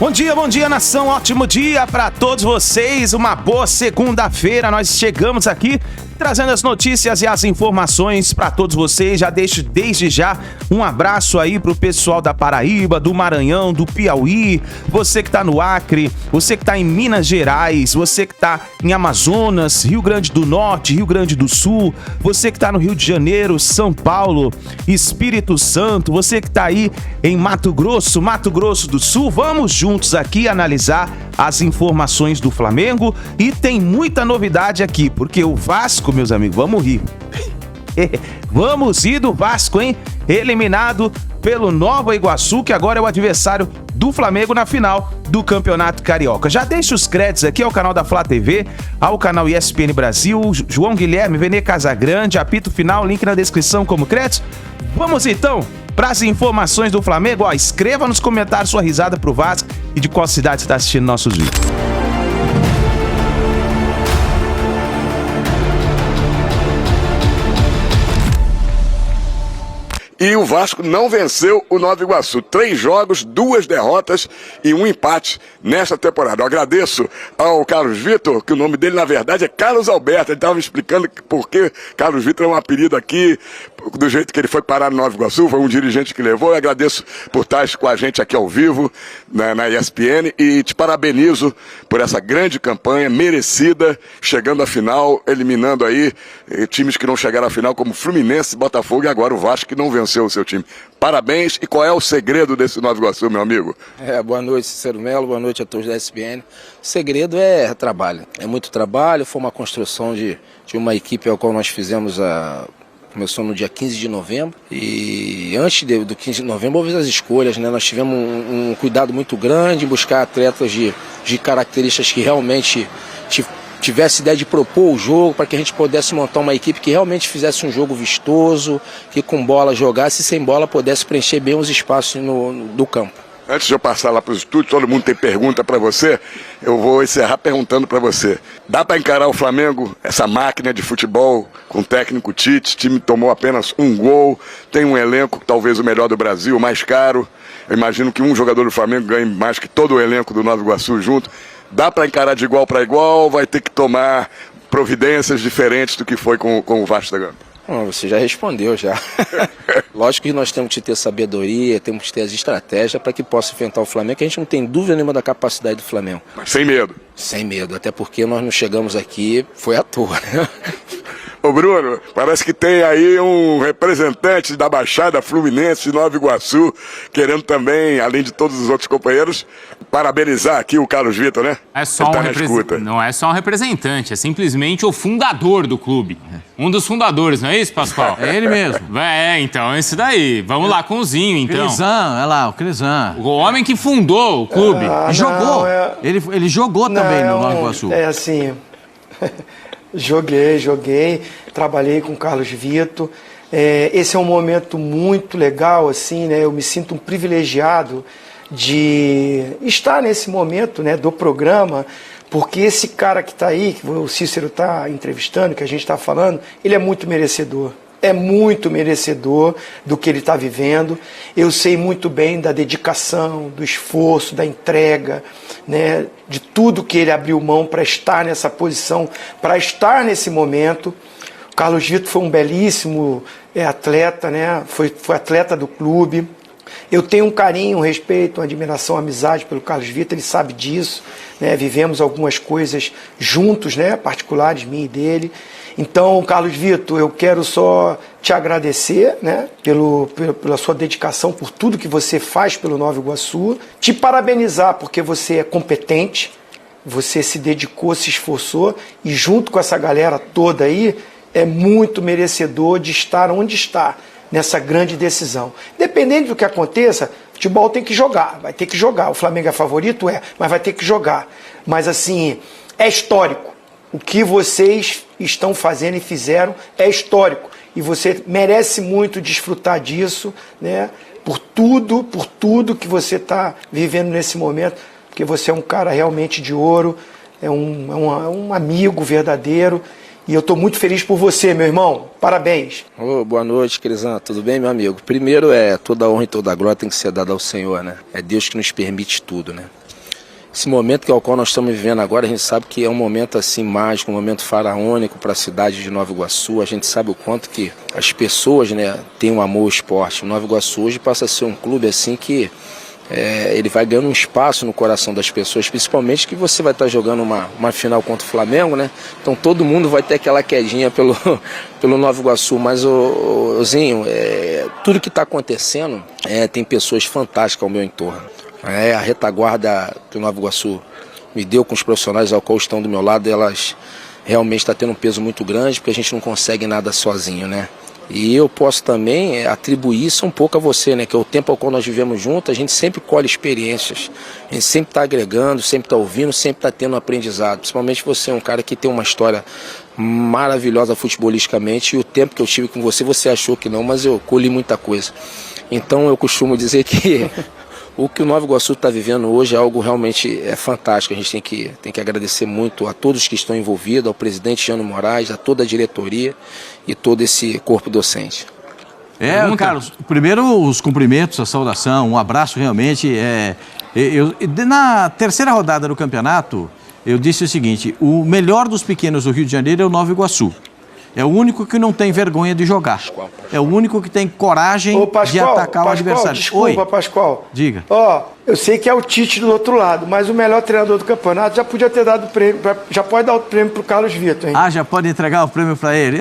Bom dia, nação, ótimo dia para todos vocês, uma boa segunda-feira, nós chegamos aqui trazendo as notícias e as informações para todos vocês. Já deixo desde já um abraço aí pro pessoal da Paraíba, do Maranhão, do Piauí, você que tá no Acre, você que tá em Minas Gerais, você que tá em Amazonas, Rio Grande do Norte, Rio Grande do Sul, você que tá no Rio de Janeiro, São Paulo, Espírito Santo, você que tá aí em Mato Grosso do Sul. Vamos juntos aqui analisar as informações do Flamengo e tem muita novidade aqui, porque o Vasco, meus amigos, vamos rir. Vamos rir do Vasco, hein? Eliminado pelo Nova Iguaçu, que agora é o adversário do Flamengo na final do Campeonato Carioca. Já deixo os créditos aqui ao canal da Flá TV, ao canal ESPN Brasil, João Guilherme, Vene Casagrande, apito final, link na descrição como créditos. Vamos então para as informações do Flamengo. Escreva nos comentários sua risada pro Vasco e de qual cidade você está assistindo nossos vídeos. E o Vasco não venceu o Nova Iguaçu. 3 jogos, 2 derrotas e 1 empate nesta temporada. Eu agradeço ao Carlos Vitor, que o nome dele na verdade é Carlos Alberto. Ele estava me explicando por que Carlos Vitor é um apelido aqui, do jeito que ele foi parar no Nova Iguaçu, foi um dirigente que levou. Eu agradeço por estar com a gente aqui ao vivo, na ESPN, e te parabenizo por essa grande campanha, merecida, chegando à final, eliminando aí times que não chegaram à final, como Fluminense, Botafogo e agora o Vasco, que não venceu o seu time. Parabéns. E qual é o segredo desse Nova Iguaçu, meu amigo? Boa noite, Cícero Melo, boa noite a todos da ESPN. O segredo é trabalho, é muito trabalho, foi uma construção de uma equipe ao qual nós fizemos começou no dia 15 de novembro e antes do 15 de novembro houve as escolhas, né? Nós tivemos um cuidado muito grande em buscar atletas de características que realmente tivesse ideia de propor o jogo para que a gente pudesse montar uma equipe que realmente fizesse um jogo vistoso, que com bola jogasse e sem bola pudesse preencher bem os espaços do campo. Antes de eu passar lá para os estúdios, todo mundo tem pergunta para você, eu vou encerrar perguntando para você. Dá para encarar o Flamengo, essa máquina de futebol, com o técnico Tite? O time tomou apenas 1 gol, tem um elenco talvez o melhor do Brasil, mais caro. Eu imagino que um jogador do Flamengo ganhe mais que todo o elenco do Nova Iguaçu junto. Dá para encarar de igual para igual ou vai ter que tomar providências diferentes do que foi com o Vasco da Gama? Você já respondeu, já. Lógico que nós temos que ter sabedoria, temos que ter as estratégias para que possa enfrentar o Flamengo, que a gente não tem dúvida nenhuma da capacidade do Flamengo. Mas sem medo. Sem medo, até porque nós não chegamos aqui, foi à toa, né? Ô Bruno, parece que tem aí um representante da Baixada Fluminense de Nova Iguaçu, querendo também, além de todos os outros companheiros, parabenizar aqui o Carlos Vitor, né? Não é só um representante, é simplesmente o fundador do clube. Um dos fundadores, não é isso, Pascoal? É ele mesmo. Então, esse daí. Vamos lá com o Zinho, então. Crisan, olha lá, o Crisan. O homem que fundou o clube. Jogou. Ele jogou também no Nova Iguaçu. É assim... Joguei, trabalhei com o Carlos Vitor. Esse é um momento muito legal, assim, né? Eu me sinto um privilegiado de estar nesse momento, né, do programa, porque esse cara que está aí, que o Cícero está entrevistando, que a gente está falando, ele é muito merecedor. É muito merecedor do que ele está vivendo. Eu sei muito bem da dedicação, do esforço, da entrega, né, de tudo que ele abriu mão para estar nessa posição, para estar nesse momento. O Carlos Vitor foi um belíssimo atleta, né, foi atleta do clube. Eu tenho um carinho, um respeito, uma admiração, uma amizade pelo Carlos Vitor, ele sabe disso, né? Vivemos algumas coisas juntos, né? Particulares, minha e dele. Então, Carlos Vitor, eu quero só te agradecer, né? Pela sua dedicação, por tudo que você faz pelo Nova Iguaçu, te parabenizar porque você é competente, você se dedicou, se esforçou e junto com essa galera toda aí, é muito merecedor de estar onde está, nessa grande decisão. Independente do que aconteça, futebol tem que jogar, vai ter que jogar. O Flamengo é favorito? Mas vai ter que jogar. Mas assim, é histórico. O que vocês estão fazendo e fizeram é histórico. E você merece muito desfrutar disso, né? Por tudo que você está vivendo nesse momento, porque você é um cara realmente de ouro, é um amigo verdadeiro. E eu estou muito feliz por você, meu irmão. Parabéns. Boa noite, Crisan. Tudo bem, meu amigo? Primeiro, toda a honra e toda a glória tem que ser dada ao Senhor, né? É Deus que nos permite tudo, né? Esse momento que é o qual nós estamos vivendo agora, a gente sabe que é um momento assim mágico, um momento faraônico para a cidade de Nova Iguaçu. A gente sabe o quanto que as pessoas, né, têm um amor ao esporte. Nova Iguaçu hoje passa a ser um clube assim que ele vai ganhando um espaço no coração das pessoas, principalmente que você vai estar jogando uma final contra o Flamengo, né? Então todo mundo vai ter aquela quedinha pelo Nova Iguaçu, mas Zinho, tudo que está acontecendo, tem pessoas fantásticas ao meu entorno. A retaguarda que o Nova Iguaçu me deu com os profissionais ao qual estão do meu lado, elas realmente estão tendo um peso muito grande, porque a gente não consegue nada sozinho, né? E eu posso também atribuir isso um pouco a você, né? Que é o tempo ao qual nós vivemos juntos, a gente sempre colhe experiências, a gente sempre está agregando, sempre está ouvindo, sempre está tendo aprendizado. Principalmente você é um cara que tem uma história maravilhosa futebolisticamente, e o tempo que eu tive com você, você achou que não, mas eu colhi muita coisa. Então eu costumo dizer que o que o Nova Iguaçu está vivendo hoje é algo realmente fantástico. A gente tem que agradecer muito a todos que estão envolvidos, ao presidente Jânio Moraes, a toda a diretoria e todo esse corpo docente. Carlos, primeiro os cumprimentos, a saudação, um abraço realmente. Na terceira rodada do campeonato, eu disse o seguinte: o melhor dos pequenos do Rio de Janeiro é o Nova Iguaçu. É o único que não tem vergonha de jogar. É o único que tem coragem de atacar o adversário. Desculpa, Pascoal. Diga. Eu sei que é o Tite do outro lado, mas o melhor treinador do campeonato já podia ter dado o prêmio, já pode dar o prêmio para o Carlos Vitor, hein? Já pode entregar o prêmio para ele.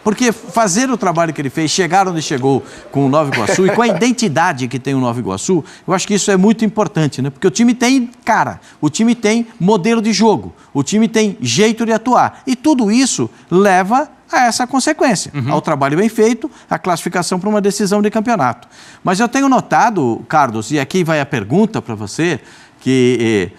Porque fazer o trabalho que ele fez, chegar onde chegou com o Nova Iguaçu e com a identidade que tem o Nova Iguaçu, eu acho que isso é muito importante, né? Porque o time tem cara, o time tem modelo de jogo, o time tem jeito de atuar. E tudo isso leva a essa consequência, ao trabalho bem feito, a classificação para uma decisão de campeonato. Mas eu tenho notado, Carlos, e aqui vai a pergunta para você, que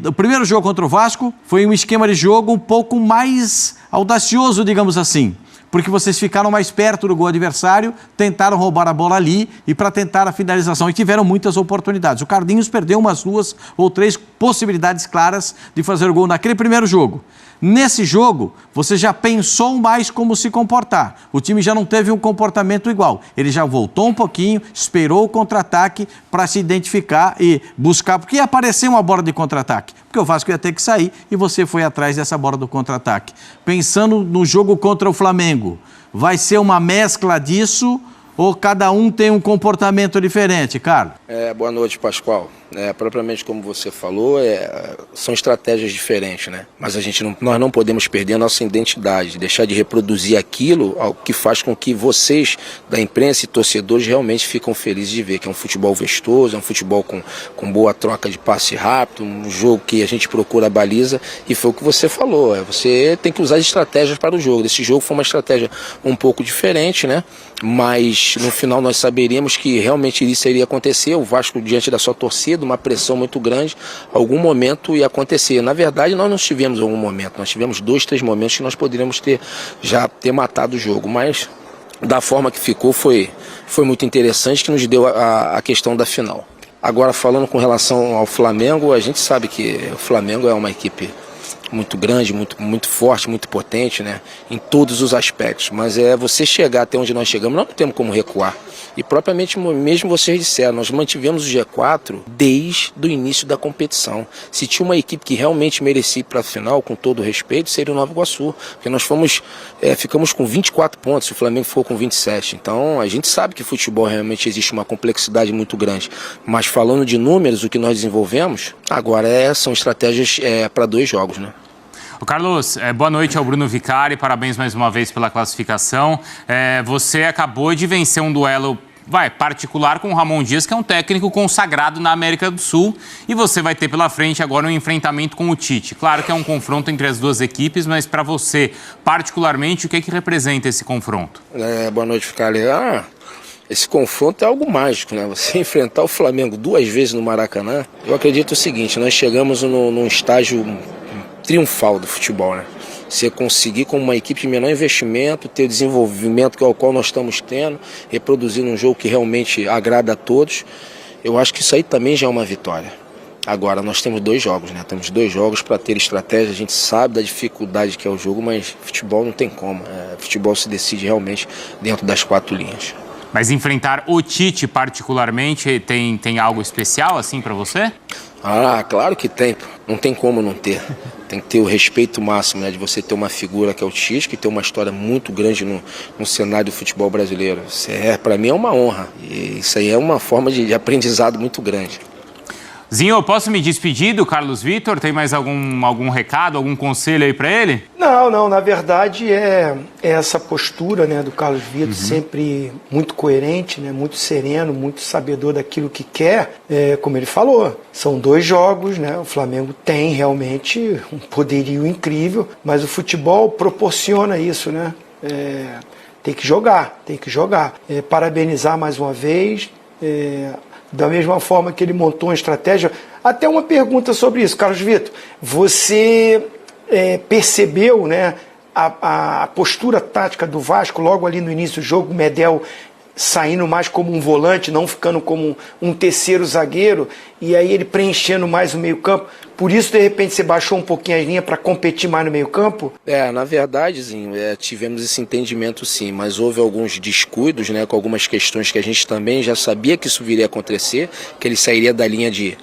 o primeiro jogo contra o Vasco foi um esquema de jogo um pouco mais audacioso, digamos assim, porque vocês ficaram mais perto do gol adversário, tentaram roubar a bola ali e para tentar a finalização, e tiveram muitas oportunidades. O Carlinhos perdeu umas 2 ou 3 possibilidades claras de fazer o gol naquele primeiro jogo. Nesse jogo, você já pensou mais como se comportar. O time já não teve um comportamento igual. Ele já voltou um pouquinho, esperou o contra-ataque para se identificar e buscar, porque ia aparecer uma bola de contra-ataque, porque o Vasco ia ter que sair e você foi atrás dessa bola do contra-ataque. Pensando no jogo contra o Flamengo, vai ser uma mescla disso ou cada um tem um comportamento diferente, Carlos? Boa noite, Pascoal. Propriamente como você falou, são estratégias diferentes, né? Mas nós não podemos perder a nossa identidade, deixar de reproduzir aquilo que faz com que vocês da imprensa e torcedores realmente ficam felizes de ver, que é um futebol vistoso, é um futebol com boa troca de passe rápido, um jogo que a gente procura a baliza, e foi o que você falou, você tem que usar estratégias para o jogo. Esse jogo foi uma estratégia um pouco diferente, né? Mas no final nós saberíamos que realmente isso iria acontecer, o Vasco diante da sua torcida, uma pressão muito grande, algum momento ia acontecer. Na verdade, nós não tivemos algum momento, nós tivemos 2, 3 momentos que nós poderíamos já ter matado o jogo, mas da forma que ficou foi muito interessante, que nos deu a questão da final. Agora, falando com relação ao Flamengo, a gente sabe que o Flamengo é uma equipe muito grande, muito forte, muito potente, né? Em todos os aspectos, mas você chegar até onde nós chegamos, nós não temos como recuar. E propriamente mesmo vocês disseram, nós mantivemos o G4 desde o início da competição. Se tinha uma equipe que realmente merecia ir para a final, com todo o respeito, seria o Nova Iguaçu, porque nós ficamos com 24 pontos, o Flamengo ficou com 27. Então a gente sabe que futebol realmente existe uma complexidade muito grande, mas falando de números, o que nós desenvolvemos agora são estratégias para 2 jogos, né? Carlos, boa noite ao Bruno Vicari, parabéns mais uma vez pela classificação. Você acabou de vencer um duelo particular com o Ramon Dias, que é um técnico consagrado na América do Sul, e você vai ter pela frente agora um enfrentamento com o Tite. Claro que é um confronto entre as 2 equipes, mas para você, particularmente, o que representa esse confronto? Boa noite, Vicari. Esse confronto é algo mágico, né? Você enfrentar o Flamengo 2 vezes no Maracanã, eu acredito o seguinte, nós chegamos num estágio triunfal do futebol, né? Você conseguir, com uma equipe de menor investimento, ter o desenvolvimento ao qual nós estamos tendo, reproduzindo um jogo que realmente agrada a todos, eu acho que isso aí também já é uma vitória. Agora, nós temos 2 jogos, né? Temos 2 jogos para ter estratégia, a gente sabe da dificuldade que é o jogo, mas futebol não tem como. Futebol se decide realmente dentro das 4 linhas. Mas enfrentar o Tite particularmente tem algo especial assim para você? Ah, claro que tem. Não tem como não ter. Tem que ter o respeito máximo, né, de você ter uma figura que é o Tite, que tem uma história muito grande no cenário do futebol brasileiro. Isso para mim é uma honra. E isso aí é uma forma de aprendizado muito grande. Zinho, eu posso me despedir do Carlos Vitor? Tem mais algum recado, algum conselho aí para ele? Não, na verdade é essa postura, né, do Carlos Vitor, sempre muito coerente, né, muito sereno, muito sabedor daquilo que quer, como ele falou, são 2 jogos, né, o Flamengo tem realmente um poderio incrível, mas o futebol proporciona isso, né, tem que jogar, parabenizar mais uma vez, da mesma forma que ele montou uma estratégia. Até uma pergunta sobre isso, Carlos Vitor. Você percebeu, né, a postura tática do Vasco logo ali no início do jogo, o Medel saindo mais como um volante, não ficando como um terceiro zagueiro, e aí ele preenchendo mais o meio-campo. Por isso, de repente, você baixou um pouquinho as linhas para competir mais no meio-campo? Na verdade, Zinho, tivemos esse entendimento sim, mas houve alguns descuidos, né, com algumas questões que a gente também já sabia que isso viria a acontecer, que ele sairia da linha de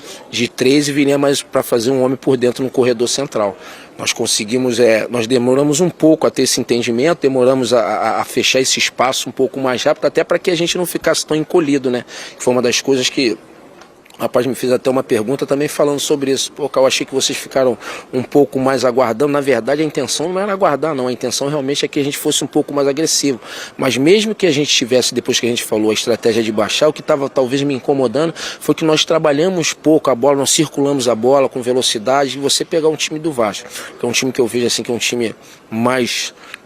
3 e viria mais para fazer um homem por dentro no corredor central. Nós conseguimos, nós demoramos um pouco a ter esse entendimento, demoramos a fechar esse espaço um pouco mais rápido, até para que a gente não ficasse tão encolhido, né? Que foi uma das coisas que o rapaz me fez até uma pergunta também falando sobre isso. Pô, eu achei que vocês ficaram um pouco mais aguardando. Na verdade, a intenção não era aguardar, não. A intenção realmente é que a gente fosse um pouco mais agressivo. Mas mesmo que a gente tivesse, depois que a gente falou, a estratégia de baixar, o que estava talvez me incomodando foi que nós trabalhamos pouco a bola, nós circulamos a bola com velocidade. E você pegar um time do Vasco, que é um time que eu vejo assim, que é um time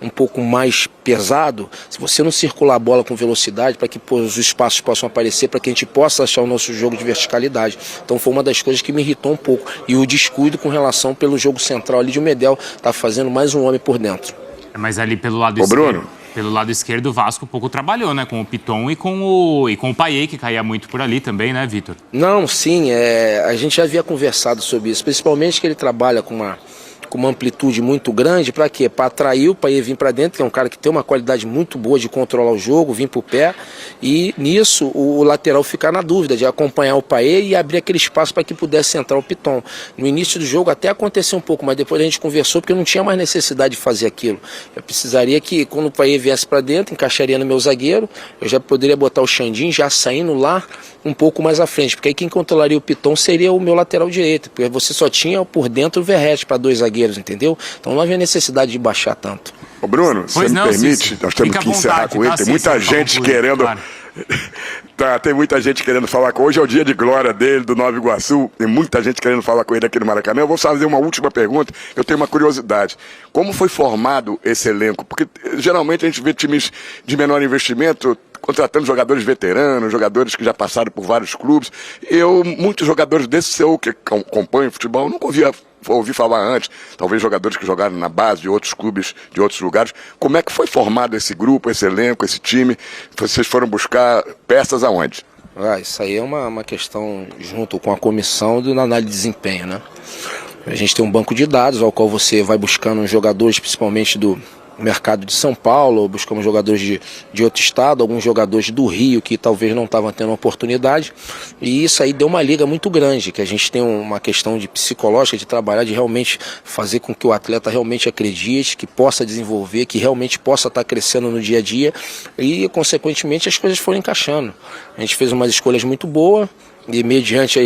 um pouco mais pesado, se você não circular a bola com velocidade para que os espaços possam aparecer, para que a gente possa achar o nosso jogo de verticalidade. Então foi uma das coisas que me irritou um pouco. E o descuido com relação pelo jogo central ali de o Medel tá fazendo mais um homem por dentro. Mas ali pelo lado esquerdo, pelo lado esquerdo o Vasco um pouco trabalhou, né? Com o Piton e com o Payet, que caía muito por ali também, né, Vitor? Não, sim, a gente já havia conversado sobre isso, principalmente que ele trabalha com uma amplitude muito grande, para quê? Para atrair o Payet vir para dentro, que é um cara que tem uma qualidade muito boa de controlar o jogo, vir para o pé, e nisso o lateral ficar na dúvida de acompanhar o Payet e abrir aquele espaço para que pudesse entrar o Piton. No início do jogo até aconteceu um pouco, mas depois a gente conversou porque não tinha mais necessidade de fazer aquilo. Eu precisaria que quando o Payet viesse para dentro, encaixaria no meu zagueiro, eu já poderia botar o Xandinho já saindo lá um pouco mais à frente, porque aí quem controlaria o Piton seria o meu lateral direito, porque você só tinha por dentro o Verratti para 2 zagueiros, entendeu? Então não havia necessidade de baixar tanto. Ô Bruno, você me permite? Nós temos que encerrar com ele. Tem muita gente querendo... Tem muita gente querendo falar com ele. Hoje é o dia de glória dele, do Nova Iguaçu. Tem muita gente querendo falar com ele aqui no Maracanã. Eu vou fazer uma última pergunta. Eu tenho uma curiosidade. Como foi formado esse elenco? Porque geralmente a gente vê times de menor investimento contratando jogadores veteranos, jogadores que já passaram por vários clubes. Muitos jogadores desse seu que acompanham futebol, eu nunca ouvi falar antes, talvez jogadores que jogaram na base de outros clubes, de outros lugares. Como é que foi formado esse grupo, esse elenco, esse time? Vocês foram buscar peças aonde? Isso aí é uma questão junto com a comissão de análise de desempenho, né? A gente tem um banco de dados ao qual você vai buscando jogadores, principalmente do mercado de São Paulo, buscamos jogadores de outro estado, alguns jogadores do Rio que talvez não estavam tendo oportunidade, e isso aí deu uma liga muito grande, que a gente tem uma questão de psicológica, de trabalhar, de realmente fazer com que o atleta realmente acredite, que possa desenvolver, que realmente possa estar crescendo no dia a dia, e consequentemente as coisas foram encaixando. A gente fez umas escolhas muito boas, e mediante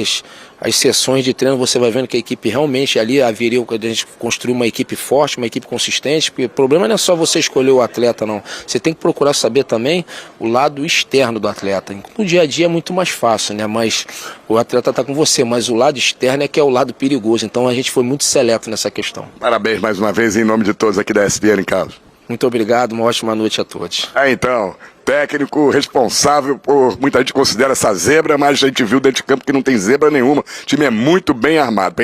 as sessões de treino você vai vendo que a equipe realmente ali haveria, a gente construiu uma equipe forte, uma equipe consistente, porque o problema não é só você escolher o atleta, não. Você tem que procurar saber também o lado externo do atleta. No dia a dia é muito mais fácil, né? Mas o atleta está com você, mas o lado externo é que é o lado perigoso. Então a gente foi muito seleto nessa questão. Parabéns mais uma vez em nome de todos aqui da SBN, Carlos. Muito obrigado, uma ótima noite a todos. Então, técnico responsável por, muita gente considera essa zebra, mas a gente viu dentro de campo que não tem zebra nenhuma. O time é muito bem armado.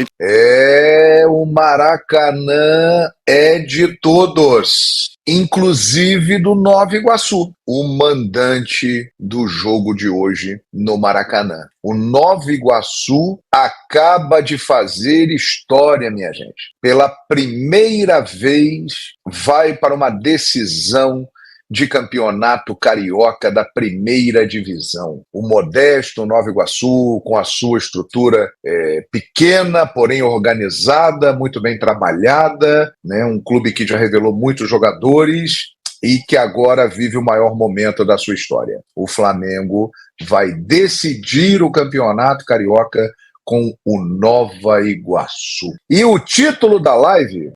O Maracanã é de todos, inclusive do Nova Iguaçu, o mandante do jogo de hoje no Maracanã. O Nova Iguaçu acaba de fazer história, minha gente. Pela primeira vez vai para uma decisão de campeonato carioca da primeira divisão. O modesto Nova Iguaçu, com a sua estrutura pequena, porém organizada, muito bem trabalhada, né? Um clube que já revelou muitos jogadores e que agora vive o maior momento da sua história. O Flamengo vai decidir o campeonato carioca com o Nova Iguaçu. E o título da live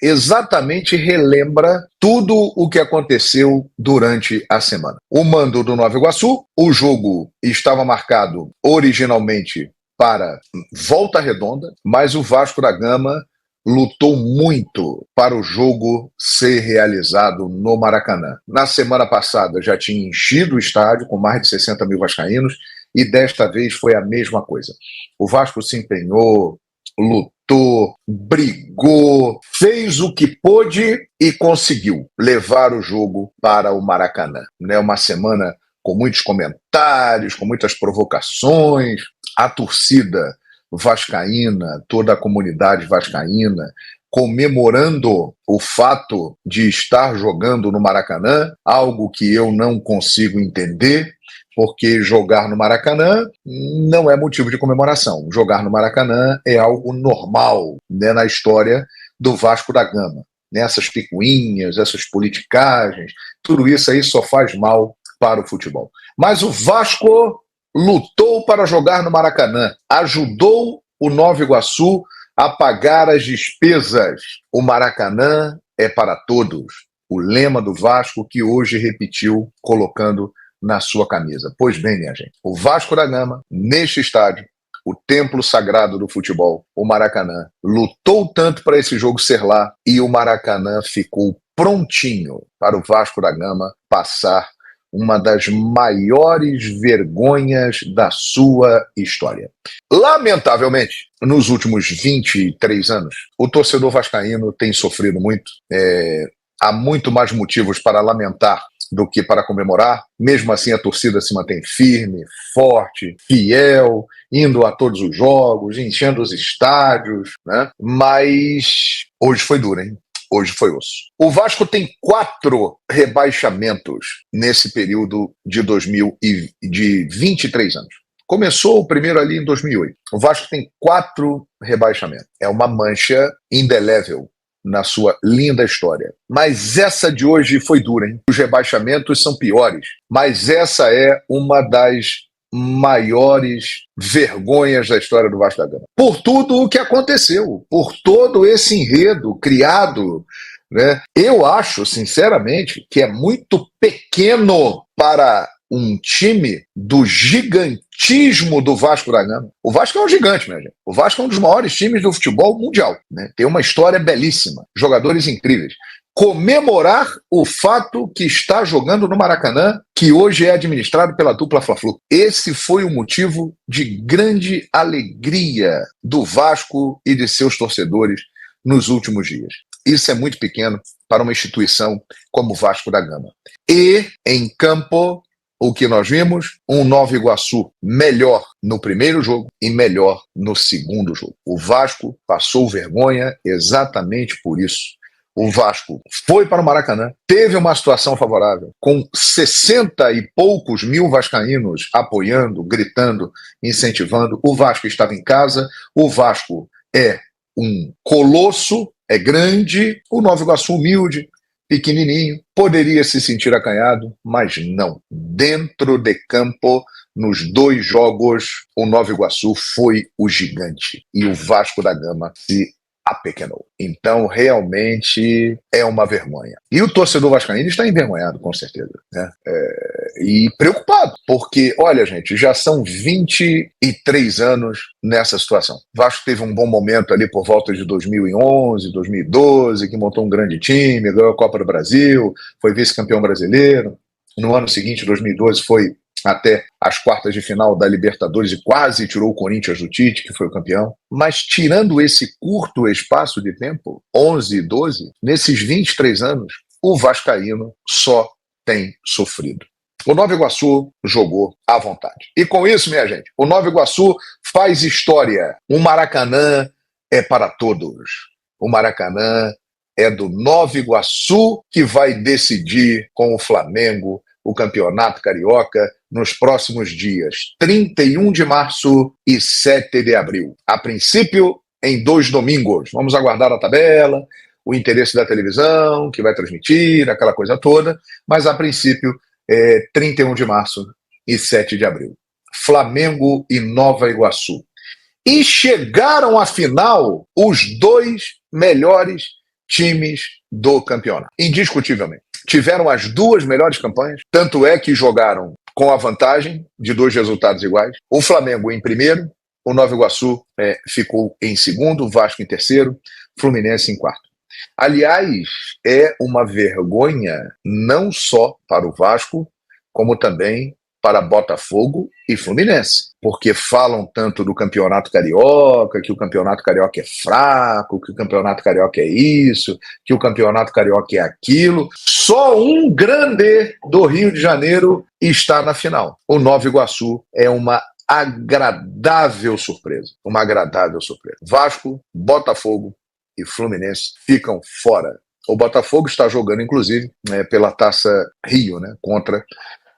exatamente relembra tudo o que aconteceu durante a semana. O mando do Nova Iguaçu, o jogo estava marcado originalmente para Volta Redonda, mas o Vasco da Gama lutou muito para o jogo ser realizado no Maracanã. Na semana passada já tinha enchido o estádio com mais de 60 mil vascaínos, e desta vez foi a mesma coisa. O Vasco se empenhou, lutou, brigou, fez o que pôde e conseguiu levar o jogo para o Maracanã. Uma semana com muitos comentários, com muitas provocações. A torcida vascaína, toda a comunidade vascaína, comemorando o fato de estar jogando no Maracanã, algo que eu não consigo entender, porque jogar no Maracanã não é motivo de comemoração. Jogar no Maracanã é algo normal, né, na história do Vasco da Gama. Essas picuinhas, essas politicagens, tudo isso aí só faz mal para o futebol. Mas o Vasco lutou para jogar no Maracanã, ajudou o Nova Iguaçu a pagar as despesas. O Maracanã é para todos. O lema do Vasco que hoje repetiu colocando na sua camisa. Pois bem, minha gente, o Vasco da Gama, neste estádio, o templo sagrado do futebol, o Maracanã, lutou tanto para esse jogo ser lá e o Maracanã ficou prontinho para o Vasco da Gama passar uma das maiores vergonhas da sua história. Lamentavelmente, nos últimos 23 anos, o torcedor vascaíno tem sofrido muito. Há muito mais motivos para lamentar do que para comemorar. Mesmo assim, a torcida se mantém firme, forte, fiel, indo a todos os jogos, enchendo os estádios, né? Mas hoje foi duro, hein? Hoje foi osso. O Vasco tem 4 rebaixamentos nesse período de 23 anos. Começou o primeiro ali em 2008. O Vasco tem 4 rebaixamentos. É uma mancha indelével na sua linda história. Mas essa de hoje foi dura, hein? Os rebaixamentos são piores, mas essa é uma das maiores vergonhas da história do Vasco da Gama. Por tudo o que aconteceu, por todo esse enredo criado, né? Eu acho, sinceramente, que é muito pequeno para um time do gigantismo do Vasco da Gama. O Vasco é um gigante, minha gente. O Vasco é um dos maiores times do futebol mundial, né? Tem uma história belíssima, jogadores incríveis. Comemorar o fato que está jogando no Maracanã, que hoje é administrado pela dupla Fla-Flu. Esse foi o motivo de grande alegria do Vasco e de seus torcedores nos últimos dias. Isso é muito pequeno para uma instituição como o Vasco da Gama. E, em campo, o que nós vimos? Um Nova Iguaçu melhor no primeiro jogo e melhor no segundo jogo. O Vasco passou vergonha exatamente por isso. O Vasco foi para o Maracanã, teve uma situação favorável, com 60 e poucos mil vascaínos apoiando, gritando, incentivando. O Vasco estava em casa, o Vasco é um colosso, é grande, o Nova Iguaçu humilde, pequenininho, poderia se sentir acanhado, mas não. Dentro de campo, nos 2 jogos, o Nova Iguaçu foi o gigante e o Vasco da Gama se apequenou. Então, realmente, é uma vergonha. E o torcedor vascaíno está envergonhado, com certeza, né? E preocupado, porque, olha, gente, já são 23 anos nessa situação. O Vasco teve um bom momento ali por volta de 2011, 2012, que montou um grande time, ganhou a Copa do Brasil, foi vice-campeão brasileiro. No ano seguinte, 2012, foi até as quartas de final da Libertadores e quase tirou o Corinthians do Tite, que foi o campeão. Mas tirando esse curto espaço de tempo, 11 e 12, nesses 23 anos, o vascaíno só tem sofrido. O Nova Iguaçu jogou à vontade. E com isso, minha gente, o Nova Iguaçu faz história. O Maracanã é para todos. O Maracanã é do Nova Iguaçu, que vai decidir com o Flamengo o Campeonato Carioca nos próximos dias 31 de março e 7 de abril. A princípio, em 2 domingos. Vamos aguardar a tabela, o interesse da televisão, que vai transmitir, aquela coisa toda, mas a princípio é 31 de março e 7 de abril. Flamengo e Nova Iguaçu. E chegaram à final os 2 melhores times do campeonato, indiscutivelmente. Tiveram as 2 melhores campanhas, tanto é que jogaram com a vantagem de 2 resultados iguais. O Flamengo em primeiro, o Nova Iguaçu ficou em segundo, o Vasco em terceiro, Fluminense em quarto. Aliás, é uma vergonha não só para o Vasco, como também para Botafogo e Fluminense, porque falam tanto do Campeonato Carioca, que o Campeonato Carioca é fraco, que o Campeonato Carioca é isso, que o Campeonato Carioca é aquilo. Só um grande do Rio de Janeiro está na final. O Nova Iguaçu é uma agradável surpresa. Uma agradável surpresa. Vasco, Botafogo e Fluminense ficam fora. O Botafogo está jogando, inclusive, pela Taça Rio, contra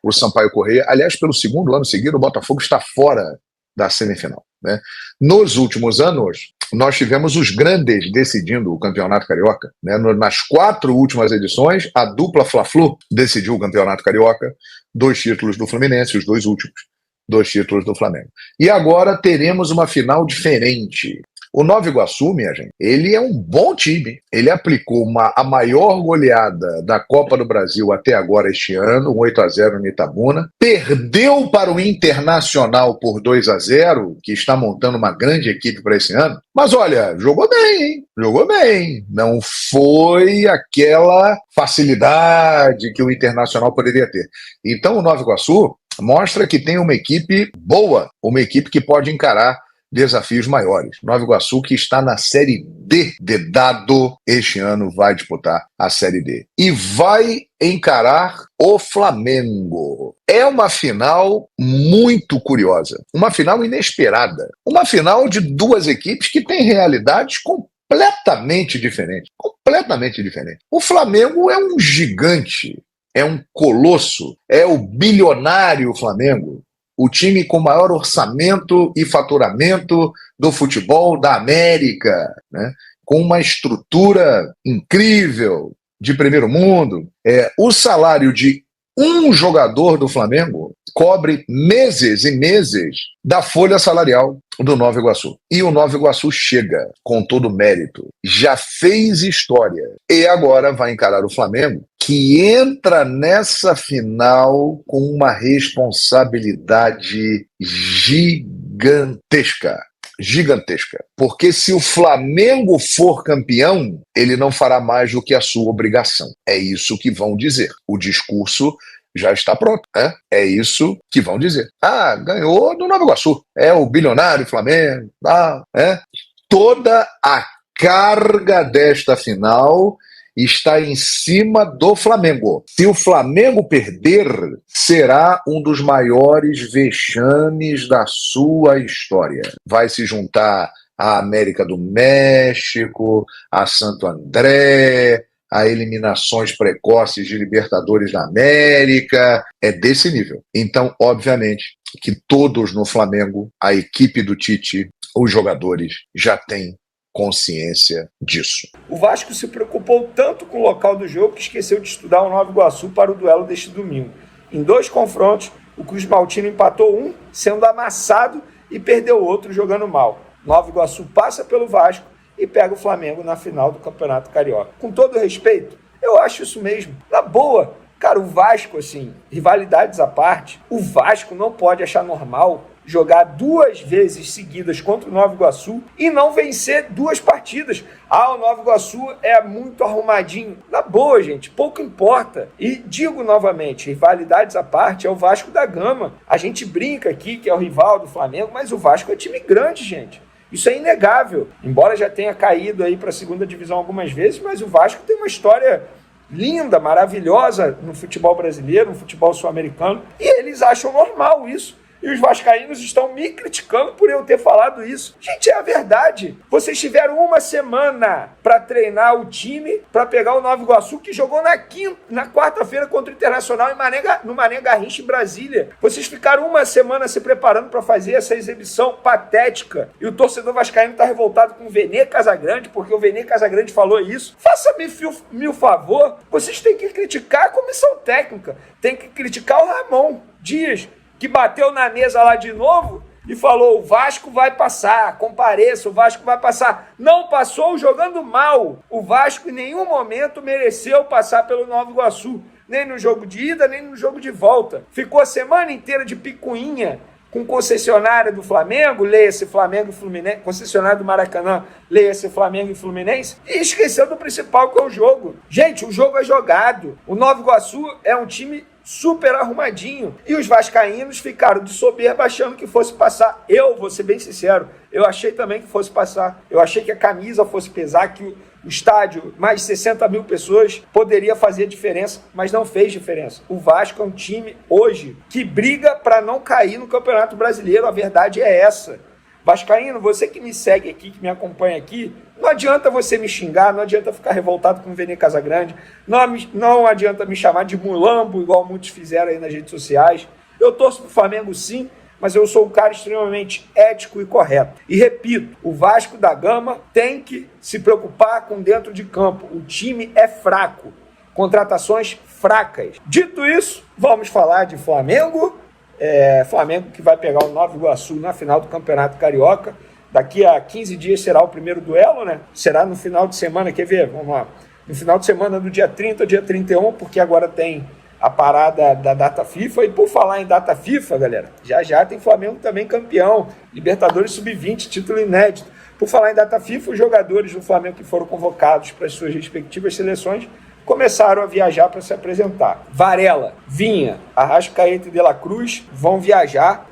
o Sampaio Corrêa. Aliás, pelo segundo ano seguido, o Botafogo está fora da semifinal. Nos últimos anos, nós tivemos os grandes decidindo o Campeonato Carioca. Nas 4 últimas edições, a dupla Fla-Flu decidiu o Campeonato Carioca, 2 títulos do Fluminense, os 2 últimos, 2 títulos do Flamengo. E agora teremos uma final diferente. O Nova Iguaçu, minha gente, ele é um bom time. Ele aplicou a maior goleada da Copa do Brasil até agora este ano, um 8-0 no Itabuna. Perdeu para o Internacional por 2-0, que está montando uma grande equipe para esse ano. Mas olha, jogou bem, hein? Jogou bem. Não foi aquela facilidade que o Internacional poderia ter. Então o Nova Iguaçu mostra que tem uma equipe boa, uma equipe que pode encarar desafios maiores. Nova Iguaçu, que está na Série D de dado, este ano vai disputar a Série D. E vai encarar o Flamengo. É uma final muito curiosa, uma final inesperada, uma final de 2 equipes que têm realidades completamente diferentes. Completamente diferentes. O Flamengo é um gigante, é um colosso, é o bilionário Flamengo. O time com maior orçamento e faturamento do futebol da América, com uma estrutura incrível, de primeiro mundo. O salário de um jogador do Flamengo cobre meses e meses da folha salarial do Nova Iguaçu. E o Nova Iguaçu chega com todo mérito, já fez história e agora vai encarar o Flamengo, que entra nessa final com uma responsabilidade gigantesca. Gigantesca. Porque se o Flamengo for campeão, ele não fará mais do que a sua obrigação. É isso que vão dizer. O discurso já está pronto. É isso que vão dizer. Ganhou do Nova Iguaçu. É o bilionário Flamengo. Toda a carga desta final está em cima do Flamengo. Se o Flamengo perder, será um dos maiores vexames da sua história. Vai se juntar à América do México, a Santo André, a eliminações precoces de Libertadores da América. É desse nível. Então, obviamente, que todos no Flamengo, a equipe do Tite, os jogadores, já têm consciência disso. O Vasco se preocupou tanto com o local do jogo que esqueceu de estudar o Nova Iguaçu para o duelo deste domingo. Em 2 confrontos, o Cruz Maltino empatou um, sendo amassado, e perdeu outro jogando mal. Nova Iguaçu passa pelo Vasco e pega o Flamengo na final do Campeonato Carioca. Com todo respeito, eu acho isso mesmo. Na boa, cara, o Vasco, rivalidades à parte, o Vasco não pode achar normal jogar 2 vezes seguidas contra o Nova Iguaçu e não vencer 2 partidas. O Nova Iguaçu é muito arrumadinho. Na boa, gente, pouco importa. E digo novamente, rivalidades à parte, é o Vasco da Gama. A gente brinca aqui que é o rival do Flamengo, mas o Vasco é time grande, gente. Isso é inegável. Embora já tenha caído aí para a 2ª divisão algumas vezes, mas o Vasco tem uma história linda, maravilhosa no futebol brasileiro, no futebol sul-americano, e eles acham normal isso. E os vascaínos estão me criticando por eu ter falado isso. Gente, é a verdade. Vocês tiveram uma semana para treinar o time, para pegar o Nova Iguaçu, que jogou na quarta-feira contra o Internacional no Mané Garrincha, em Brasília. Vocês ficaram uma semana se preparando para fazer essa exibição patética. E o torcedor vascaíno está revoltado com o Vene Casagrande, porque o Vene Casagrande falou isso. Faça-me o favor. Vocês têm que criticar a comissão técnica. Tem que criticar o Ramon Dias, que bateu na mesa lá de novo e falou: o Vasco vai passar, compareça, o Vasco vai passar. Não passou jogando mal. O Vasco em nenhum momento mereceu passar pelo Nova Iguaçu, nem no jogo de ida, nem no jogo de volta. Ficou a semana inteira de picuinha com concessionária do Flamengo, leia-se Flamengo e Fluminense, concessionária do Maracanã, leia-se Flamengo e Fluminense, e esqueceu do principal, que é o jogo. Gente, o jogo é jogado. O Nova Iguaçu é um time super arrumadinho. E os vascaínos ficaram de soberba achando que fosse passar. Eu, vou ser bem sincero, eu achei também que fosse passar. Eu achei que a camisa fosse pesar, que o estádio, mais de 60 mil pessoas, poderia fazer diferença, mas não fez diferença. O Vasco é um time, hoje, que briga para não cair no Campeonato Brasileiro. A verdade é essa. Vascaíno, você que me segue aqui, que me acompanha aqui, não adianta você me xingar, não adianta ficar revoltado com o Vene Casagrande, não adianta me chamar de mulambo, igual muitos fizeram aí nas redes sociais. Eu torço pro Flamengo sim, mas eu sou um cara extremamente ético e correto. E repito, o Vasco da Gama tem que se preocupar com dentro de campo. O time é fraco, contratações fracas. Dito isso, vamos falar de Flamengo. Flamengo que vai pegar o Nova Iguaçu na final do Campeonato Carioca. Daqui a 15 dias será o primeiro duelo, né? Será no final de semana, quer ver? Vamos lá. No final de semana do dia 30, dia 31, porque agora tem a parada da data FIFA. E por falar em data FIFA, galera, já tem Flamengo também campeão. Libertadores Sub-20, título inédito. Por falar em data FIFA, os jogadores do Flamengo que foram convocados para as suas respectivas seleções começaram a viajar para se apresentar. Varela, Vinha, Arrascaeta e De La Cruz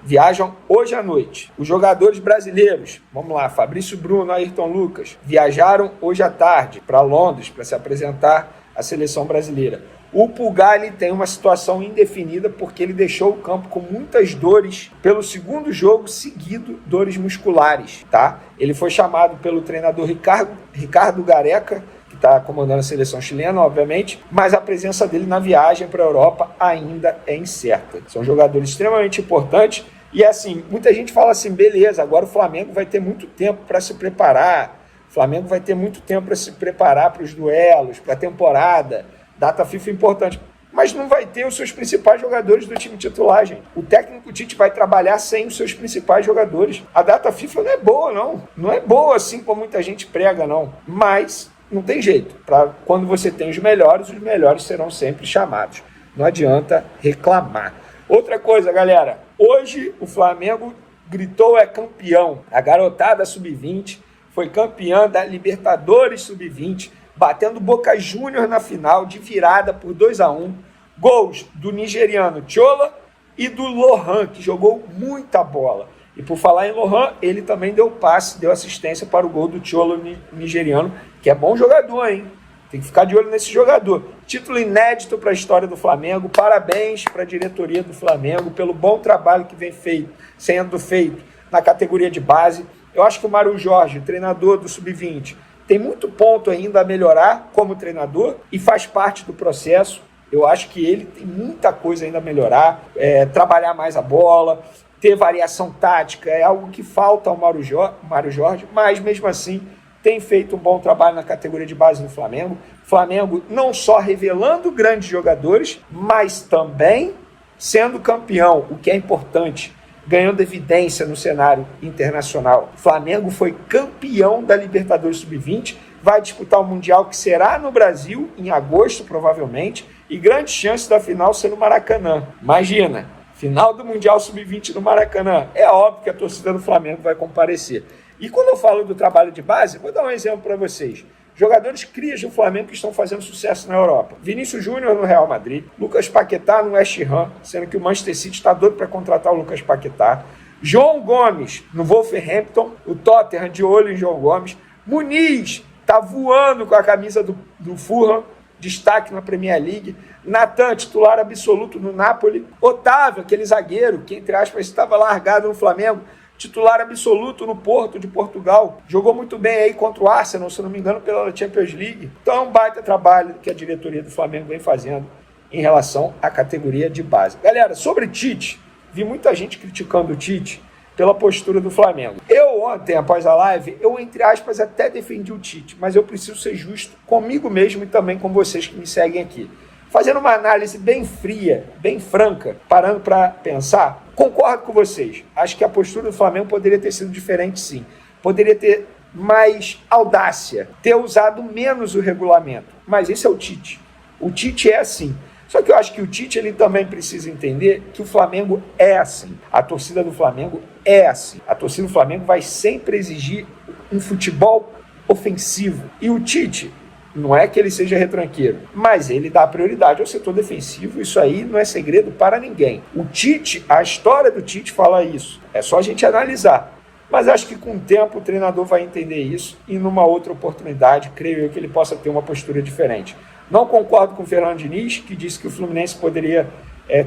viajam hoje à noite. Os jogadores brasileiros, vamos lá, Fabrício Bruno, Ayrton Lucas, viajaram hoje à tarde para Londres para se apresentar à seleção brasileira. O Pulgar tem uma situação indefinida porque ele deixou o campo com muitas dores pelo segundo jogo seguido, dores musculares, tá? Ele foi chamado pelo treinador Ricardo Gareca, que está comandando a seleção chilena, obviamente, mas a presença dele na viagem para a Europa ainda é incerta. São jogadores extremamente importantes e, assim, muita gente fala assim, beleza, agora o Flamengo vai ter muito tempo para se preparar, o Flamengo vai ter muito tempo para se preparar para os duelos, para a temporada, data FIFA importante, mas não vai ter os seus principais jogadores do time titular, gente. O técnico Tite vai trabalhar sem os seus principais jogadores. A data FIFA não é boa, não. Não é boa assim como muita gente prega, não. Mas não tem jeito. Quando você tem os melhores serão sempre chamados. Não adianta reclamar. Outra coisa, galera. Hoje o Flamengo gritou é campeão. A garotada Sub-20 foi campeã da Libertadores Sub-20, batendo Boca Juniors na final de virada por 2-1. Gols do nigeriano Chola e do Lohan, que jogou muita bola. E por falar em Lohan, ele também deu passe, deu assistência para o gol do Chola nigeriano, que é bom jogador, hein? Tem que ficar de olho nesse jogador. Título inédito para a história do Flamengo. Parabéns para a diretoria do Flamengo pelo bom trabalho que vem sendo feito na categoria de base. Eu acho que o Mário Jorge, treinador do Sub-20, tem muito ponto ainda a melhorar como treinador e faz parte do processo. Eu acho que ele tem muita coisa ainda a melhorar, trabalhar mais a bola, ter variação tática, é algo que falta ao Mário Jorge, mas mesmo assim tem feito um bom trabalho na categoria de base do Flamengo. Flamengo não só revelando grandes jogadores, mas também sendo campeão, o que é importante, ganhando evidência no cenário internacional. O Flamengo foi campeão da Libertadores Sub-20, vai disputar o Mundial que será no Brasil, em agosto provavelmente, e grande chance da final ser no Maracanã. Imagina, final do Mundial Sub-20 no Maracanã. É óbvio que a torcida do Flamengo vai comparecer. E quando eu falo do trabalho de base, vou dar um exemplo para vocês. Jogadores crias do Flamengo que estão fazendo sucesso na Europa. Vinícius Júnior no Real Madrid, Lucas Paquetá no West Ham, sendo que o Manchester City está doido para contratar o Lucas Paquetá. João Gomes no Wolverhampton, o Tottenham de olho em João Gomes. Muniz está voando com a camisa do Fulham, destaque na Premier League. Natan, titular absoluto no Napoli. Otávio, aquele zagueiro que, entre aspas, estava largado no Flamengo, titular absoluto no Porto de Portugal. Jogou muito bem aí contra o Arsenal, se não me engano, pela Champions League. Então é um baita trabalho que a diretoria do Flamengo vem fazendo em relação à categoria de base. Galera, sobre Tite, vi muita gente criticando o Tite pela postura do Flamengo. Eu ontem, após a live, entre aspas, até defendi o Tite, mas eu preciso ser justo comigo mesmo e também com vocês que me seguem aqui. Fazendo uma análise bem fria, bem franca, parando para pensar, concordo com vocês. Acho que a postura do Flamengo poderia ter sido diferente, sim. Poderia ter mais audácia, ter usado menos o regulamento. Mas esse é o Tite. O Tite é assim. Só que eu acho que o Tite ele também precisa entender que o Flamengo é assim. A torcida do Flamengo é assim. A torcida do Flamengo vai sempre exigir um futebol ofensivo. E o Tite, não é que ele seja retranqueiro, mas ele dá prioridade ao setor defensivo. Isso aí não é segredo para ninguém. O Tite, a história do Tite fala isso. É só a gente analisar. Mas acho que com o tempo o treinador vai entender isso e numa outra oportunidade, creio eu que ele possa ter uma postura diferente. Não concordo com o Fernando Diniz, que disse que o Fluminense poderia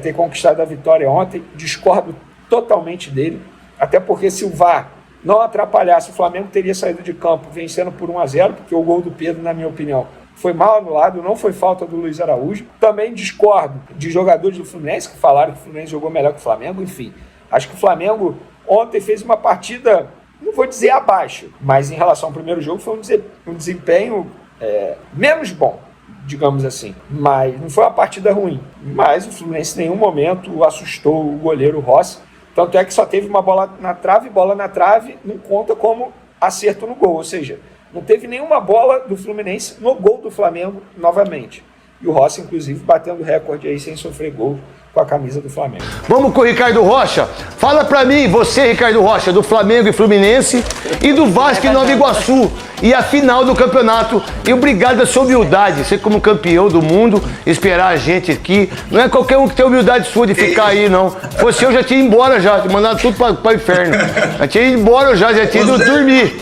ter conquistado a vitória ontem. Discordo totalmente dele, até porque se o VAR não atrapalhasse, o Flamengo teria saído de campo vencendo por 1-0, porque o gol do Pedro, na minha opinião, foi mal anulado, não foi falta do Luiz Araújo. Também discordo de jogadores do Fluminense que falaram que o Fluminense jogou melhor que o Flamengo. Enfim, acho que o Flamengo ontem fez uma partida, não vou dizer abaixo, mas em relação ao primeiro jogo foi um desempenho menos bom, digamos assim. Mas não foi uma partida ruim. Mas o Fluminense em nenhum momento assustou o goleiro Rossi. Tanto é que só teve uma bola na trave não conta como acerto no gol. Ou seja, não teve nenhuma bola do Fluminense no gol do Flamengo novamente. E o Rossi, inclusive, batendo recorde aí sem sofrer gol com a camisa do Flamengo. Vamos com o Ricardo Rocha. Fala pra mim, você, Ricardo Rocha, do Flamengo e Fluminense e do Vasco e Nova Iguaçu e a final do campeonato. E obrigado a sua humildade, você como campeão do mundo, esperar a gente aqui. Não é qualquer um que tem humildade sua de ficar aí, não. Fosse eu já tinha ido embora já, mandado tudo para o inferno. Já tinha ido embora, já tinha ido dormir.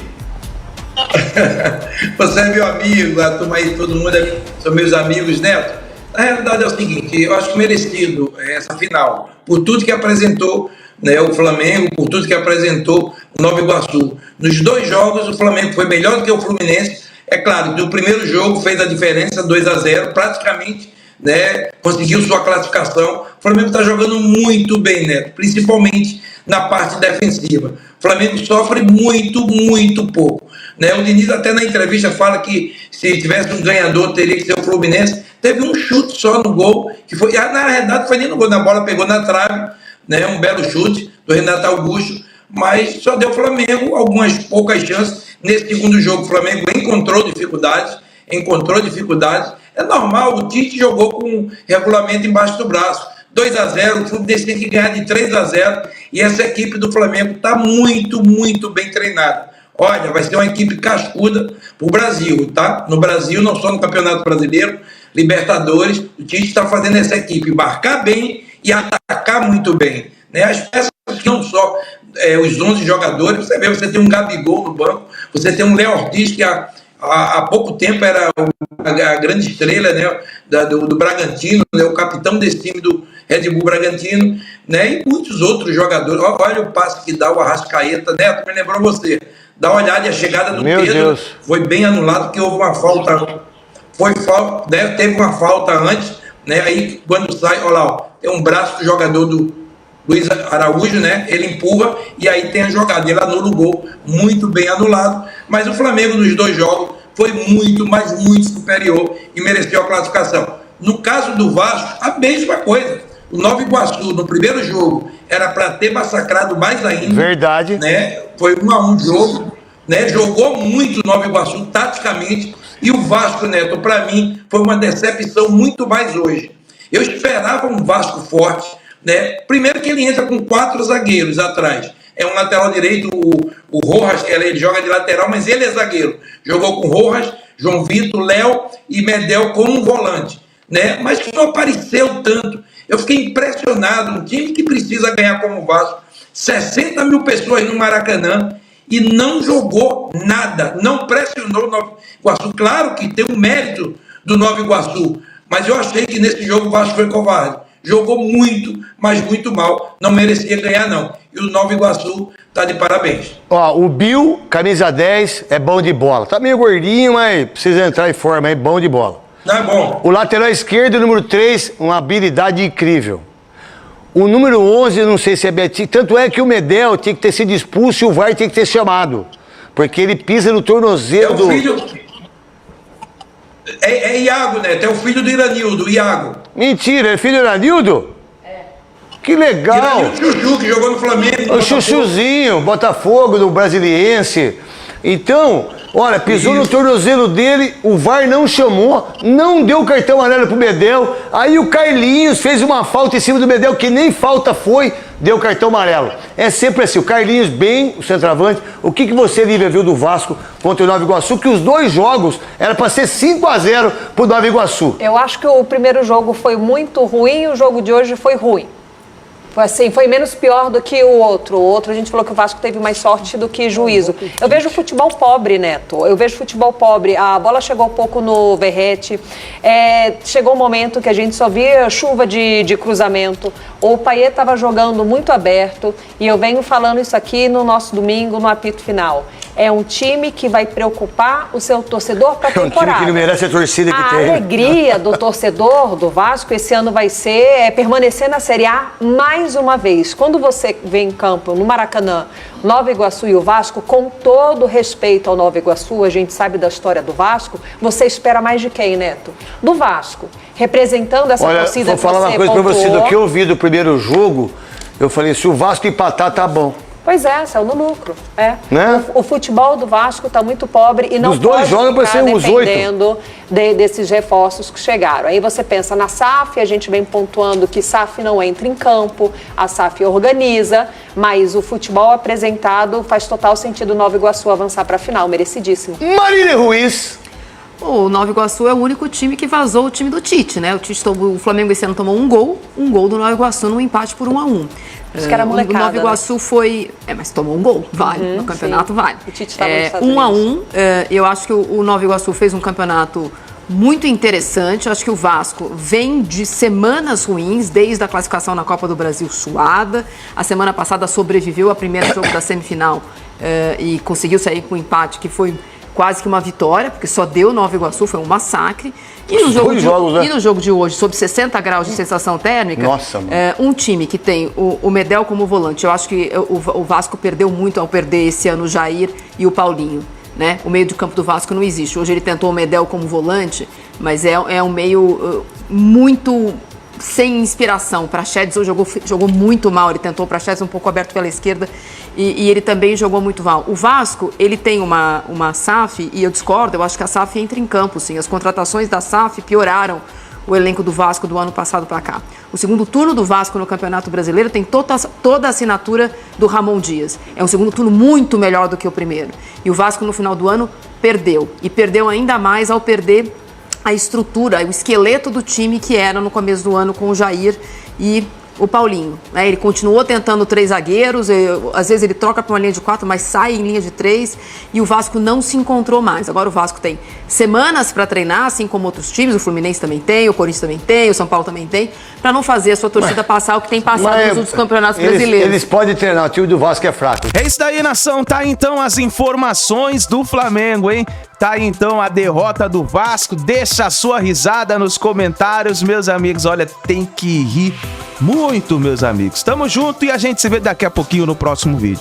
Você é meu amigo, a turma aí, todo mundo são meus amigos, Neto. Na realidade é o seguinte, eu acho merecido essa final, por tudo que apresentou, né, o Flamengo, por tudo que apresentou o Nova Iguaçu. Nos dois jogos o Flamengo foi melhor do que o Fluminense. É claro que o primeiro jogo fez a diferença, 2-0, praticamente, né, conseguiu sua classificação. O Flamengo está jogando muito bem, né, principalmente na parte defensiva. O Flamengo sofre muito pouco. Né? O Diniz até na entrevista fala que se tivesse um ganhador teria que ser o Fluminense. Teve um chute só no gol, que foi, na verdade foi nem no gol, na bola pegou na trave, né? Um belo chute do Renato Augusto, mas só deu o Flamengo algumas poucas chances. Nesse segundo jogo o Flamengo encontrou dificuldades. É normal, o Tite jogou com o regulamento embaixo do braço. 2-0, o Fluminense tem que ganhar de 3-0 e essa equipe do Flamengo está muito bem treinada. Olha, vai ser uma equipe cascuda pro Brasil, tá? No Brasil, não só no Campeonato Brasileiro, Libertadores, o Tite está fazendo essa equipe marcar bem e atacar muito bem. Né? As peças não só os 11 jogadores, você vê, você tem um Gabigol no banco, você tem um Léo Ortiz, que há pouco tempo era a grande estrela, né, do Bragantino, né, o capitão desse time do Red Bull Bragantino, né, e muitos outros jogadores. Olha o passe que dá o Arrascaeta, né, me lembrou você. Dá uma olhada, e a chegada do Pedro foi bem anulado, porque houve uma falta, né, teve uma falta antes, né, aí quando sai, olha lá, ó, tem um braço do jogador do Luiz Araújo, né, ele empurra e aí tem a jogada, ele anula o gol, muito bem anulado, mas o Flamengo nos dois jogos foi muito superior e mereceu a classificação. No caso do Vasco, a mesma coisa. O Nova Iguaçu, no primeiro jogo, era para ter massacrado mais ainda. Verdade. Né? Foi 1-1 jogo. Né? Jogou muito o Nova Iguaçu, taticamente. E o Vasco, Neto, para mim, foi uma decepção muito mais hoje. Eu esperava um Vasco forte. Né? Primeiro que ele entra com 4 zagueiros atrás. É um lateral direito, o Rojas, ele joga de lateral, mas ele é zagueiro. Jogou com Rojas, João Vitor, Léo e Medel como um volante. Né? Mas que não apareceu tanto. Eu fiquei impressionado, um time que precisa ganhar como o Vasco, 60 mil pessoas no Maracanã e não jogou nada, não pressionou o Nova Iguaçu. Claro que tem um mérito do Nova Iguaçu. Mas eu achei que nesse jogo o Vasco foi covarde. Jogou muito, mas muito mal. Não merecia ganhar, não. E o Nova Iguaçu tá de parabéns. Ó, o Bill, camisa 10, é bom de bola. Tá meio gordinho, mas precisa entrar em forma, é bom de bola. Não é bom. O lateral esquerdo, número 3, uma habilidade incrível. O número 11, eu não sei se é Betinho, tanto é que o Medel tinha que ter sido expulso e o VAR tinha que ter chamado. Porque ele pisa no tornozelo do... É Iago, né? É o filho do Iranildo, Iago. Mentira, é filho do Iranildo? É. Que legal. Iranildo Chuchu, que jogou no Flamengo. O Chuchuzinho, Botafogo, do Brasiliense. Então, olha, pisou no tornozelo dele, o VAR não chamou, não deu cartão amarelo pro Medel. Aí o Carlinhos fez uma falta em cima do Medel, que nem falta foi, deu cartão amarelo. É sempre assim, o Carlinhos bem, o centroavante. O que você, Lívia, viu do Vasco contra o Nova Iguaçu? Que os dois jogos era para ser 5-0 pro Nova Iguaçu. Eu acho que o primeiro jogo foi muito ruim, o jogo de hoje foi ruim. Assim, foi menos pior do que o outro. O outro, a gente falou que o Vasco teve mais sorte do que juízo. Eu vejo futebol pobre, Neto. Eu vejo futebol pobre. A bola chegou pouco no Verrete. Chegou um momento que a gente só via chuva de cruzamento. O Payet estava jogando muito aberto. E eu venho falando isso aqui no nosso domingo, no apito final. É um time que vai preocupar o seu torcedor para a temporada. É um time que não merece a torcida que tem. A alegria do torcedor do Vasco esse ano vai ser permanecer na Série A mais uma vez. Quando você vê em campo, no Maracanã, Nova Iguaçu e o Vasco, com todo respeito ao Nova Iguaçu, a gente sabe da história do Vasco, você espera mais de quem, Neto? Do Vasco. Representando essa torcida que você vou falar uma coisa para você. Do que eu vi do primeiro jogo, eu falei, se o Vasco empatar, tá bom. Pois é, saiu no lucro. Né? O futebol do Vasco está muito pobre e não Os dois pode jogam para ficar ser uns 8. dependendo desses reforços que chegaram. Aí você pensa na SAF, a gente vem pontuando que SAF não entra em campo, a SAF organiza, mas o futebol apresentado faz total sentido o Nova Iguaçu avançar para a final, merecidíssimo. Marília Ruiz. O Nova Iguaçu é o único time que vazou o time do Tite, né? O Flamengo esse ano tomou um gol do Nova Iguaçu num empate por 1-1. Acho que era molecada, o Nova Iguaçu foi... mas tomou um gol, vale. No campeonato, vale. O Tite estava nos Estados Unidos. 1-1. Eu acho que o Nova Iguaçu fez um campeonato muito interessante. Eu acho que o Vasco vem de semanas ruins, desde a classificação na Copa do Brasil suada. A semana passada sobreviveu ao primeiro jogo da semifinal e conseguiu sair com um empate que foi quase que uma vitória, porque só deu Nova Iguaçu, foi um massacre. E no jogo de hoje, sob 60 graus de sensação térmica, um time que tem o Medel como volante, eu acho que o Vasco perdeu muito ao perder esse ano o Jair e o Paulinho. Né? O meio de campo do Vasco não existe. Hoje ele tentou o Medel como volante, mas é um meio muito sem inspiração. Praxedes jogou muito mal, ele tentou o Praxedes um pouco aberto pela esquerda e ele também jogou muito mal. O Vasco, ele tem uma SAF, e eu discordo, eu acho que a SAF entra em campo, sim. As contratações da SAF pioraram o elenco do Vasco do ano passado para cá. O segundo turno do Vasco no Campeonato Brasileiro tem toda a assinatura do Ramon Dias. É um segundo turno muito melhor do que o primeiro. E o Vasco no final do ano perdeu. E perdeu ainda mais ao perder a estrutura, o esqueleto do time que era no começo do ano com o Jair e o Paulinho. Né? Ele continuou tentando 3 zagueiros, às vezes ele troca para uma linha de 4, mas sai em linha de 3 e o Vasco não se encontrou mais. Agora o Vasco tem semanas para treinar, assim como outros times, o Fluminense também tem, o Corinthians também tem, o São Paulo também tem, para não fazer a sua torcida passar o que tem passado nos outros campeonatos brasileiros. Eles podem treinar, o time do Vasco é fraco. É isso daí, nação. Tá então as informações do Flamengo, hein? Tá aí então a derrota do Vasco. Deixa a sua risada nos comentários, meus amigos. Olha, tem que rir muito, meus amigos. Tamo junto e a gente se vê daqui a pouquinho no próximo vídeo.